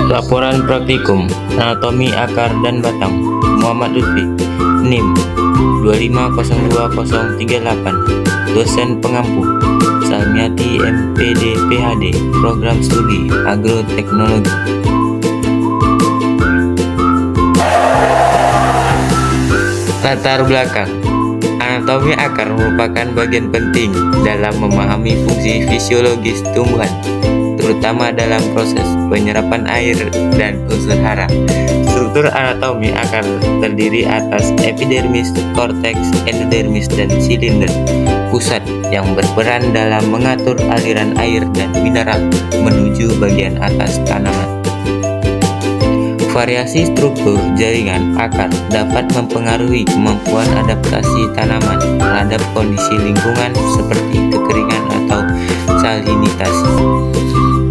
Laporan praktikum anatomi akar dan batang Muhammad Lutfi, NIM 2502038, dosen pengampu Salmiati MPD PhD, program studi agroteknologi. Latar belakang. Anatomi akar merupakan bagian penting dalam memahami fungsi fisiologis tumbuhan, terutama dalam proses penyerapan air dan unsur hara. Struktur anatomi akar terdiri atas epidermis, korteks, endodermis, dan silinder pusat yang berperan dalam mengatur aliran air dan mineral menuju bagian atas tanaman. Variasi struktur jaringan akar dapat mempengaruhi kemampuan adaptasi tanaman terhadap kondisi lingkungan seperti kekeringan atau salinitasi.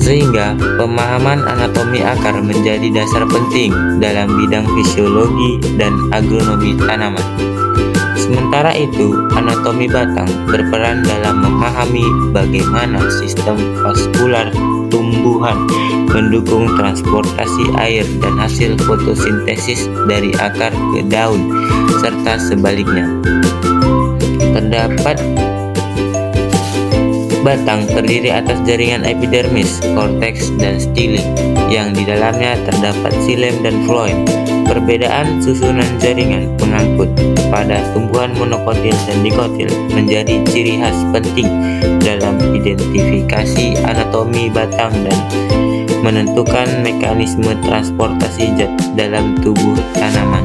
Sehingga pemahaman anatomi akar menjadi dasar penting dalam bidang fisiologi dan agronomi tanaman. Sementara itu, anatomi batang berperan dalam memahami bagaimana sistem vaskular tumbuhan mendukung transportasi air dan hasil fotosintesis dari akar ke daun, serta sebaliknya. Terdapat batang terdiri atas jaringan epidermis, korteks, dan stili, yang di dalamnya terdapat xilem dan phloem. Perbedaan susunan jaringan pengangkut pada tumbuhan monokotil dan dikotil menjadi ciri khas penting dalam identifikasi anatomi batang dan menentukan mekanisme transportasi zat dalam tubuh tanaman.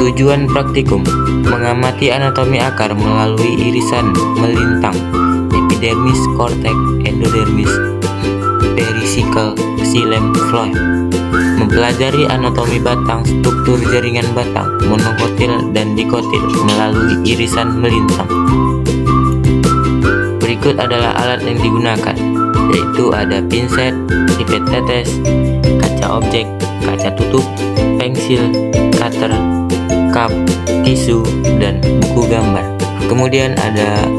Tujuan praktikum: mengamati anatomi akar melalui irisan melintang epidermis, korteks, endodermis, perisikel, xilem, phloem. Mempelajari anatomi batang, struktur jaringan batang, monokotil dan dikotil melalui irisan melintang. Berikut adalah alat yang digunakan, yaitu ada pinset, pipet tetes, kaca objek, kaca tutup, pensil, cutter, cup, tisu, dan buku gambar. Kemudian ada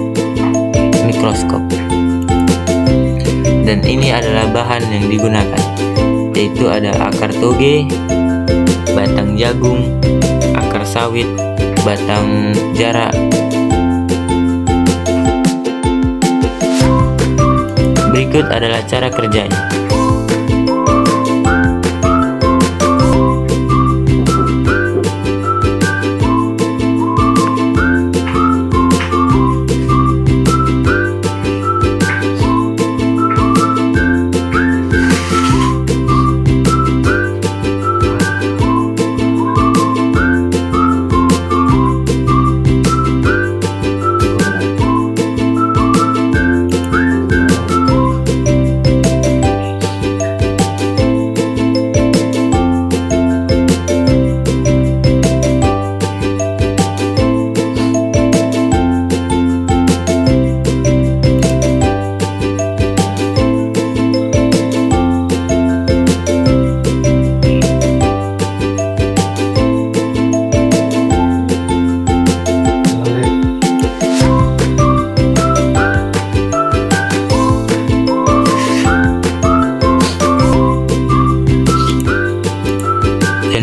mikroskop. Dan ini adalah bahan yang digunakan, yaitu ada akar toge, batang jagung, akar sawit, batang jarak. Berikut adalah cara kerjanya.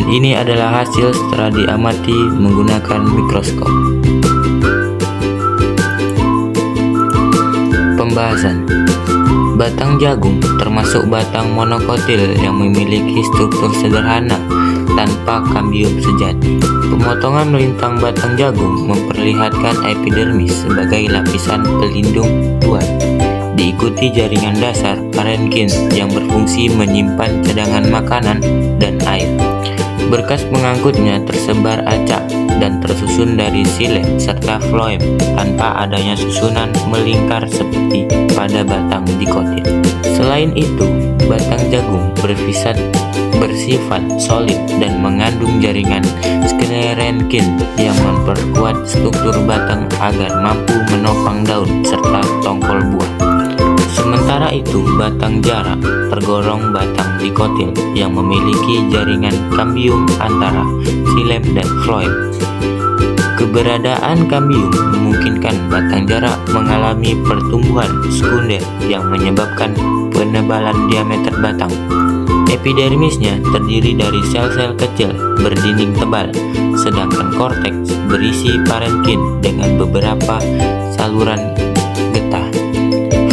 Ini adalah hasil setelah diamati menggunakan mikroskop. Pembahasan. Batang jagung termasuk batang monokotil yang memiliki struktur sederhana tanpa kambium sejati. Pemotongan melintang batang jagung memperlihatkan epidermis sebagai lapisan pelindung luar, diikuti jaringan dasar parenkin yang berfungsi menyimpan cadangan makanan dan air. Berkas pengangkutnya tersebar acak dan tersusun dari xilem serta phloem tanpa adanya susunan melingkar seperti pada batang dikotil. Selain itu, batang jagung bersifat solid dan mengandung jaringan sklerenkin yang memperkuat struktur batang agar mampu menopang daun serta tongkol buah. Sementara itu, batang jarak tergolong batang dikotil yang memiliki jaringan kambium antara xilem dan phloem. Keberadaan kambium memungkinkan batang jarak mengalami pertumbuhan sekunder yang menyebabkan penebalan diameter batang. Epidermisnya terdiri dari sel-sel kecil berdinding tebal, sedangkan korteks berisi parenkin dengan beberapa saluran getah.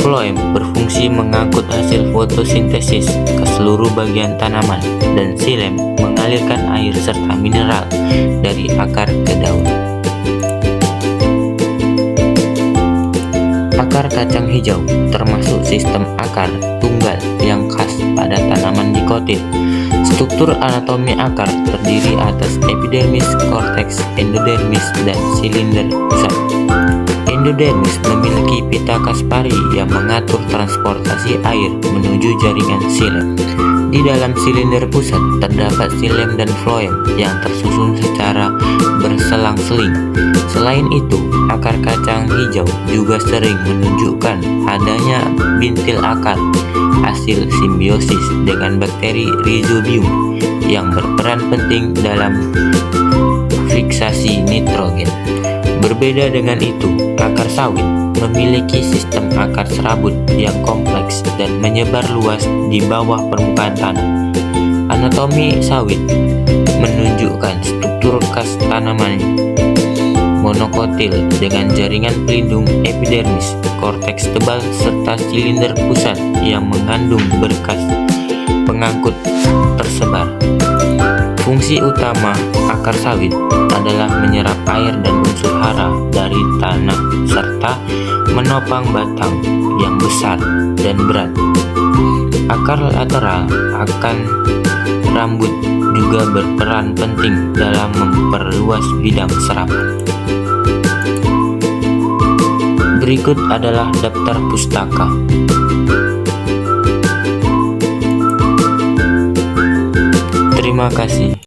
Floem berfungsi mengangkut hasil fotosintesis ke seluruh bagian tanaman, dan xilem mengalirkan air serta mineral dari akar ke daun. Akar kacang hijau termasuk sistem akar tunggal yang khas pada tanaman dikotil. Struktur anatomi akar terdiri atas epidermis, korteks, endodermis, dan silinder pusat. Endodermis memiliki pita Kaspari yang mengatur transportasi air menuju jaringan xilem. Di dalam silinder pusat terdapat xilem dan floem yang tersusun secara berselang-seling. Selain itu, akar kacang hijau juga sering menunjukkan adanya bintil akar, hasil simbiosis dengan bakteri Rhizobium yang berperan penting dalam fiksasi nitrogen. Berbeda dengan itu, akar sawit memiliki sistem akar serabut yang kompleks dan menyebar luas di bawah permukaan tanah. Anatomi sawit menunjukkan struktur khas tanaman monokotil dengan jaringan pelindung epidermis, korteks tebal, serta silinder pusat yang mengandung berkas pengangkut tersebar. Fungsi utama akar sawit adalah menyerap air dan unsur hara dari tanah serta menopang batang yang besar dan berat. Akar lateral akan rambut juga berperan penting dalam memperluas bidang serapan. Berikut adalah daftar pustaka. Terima kasih.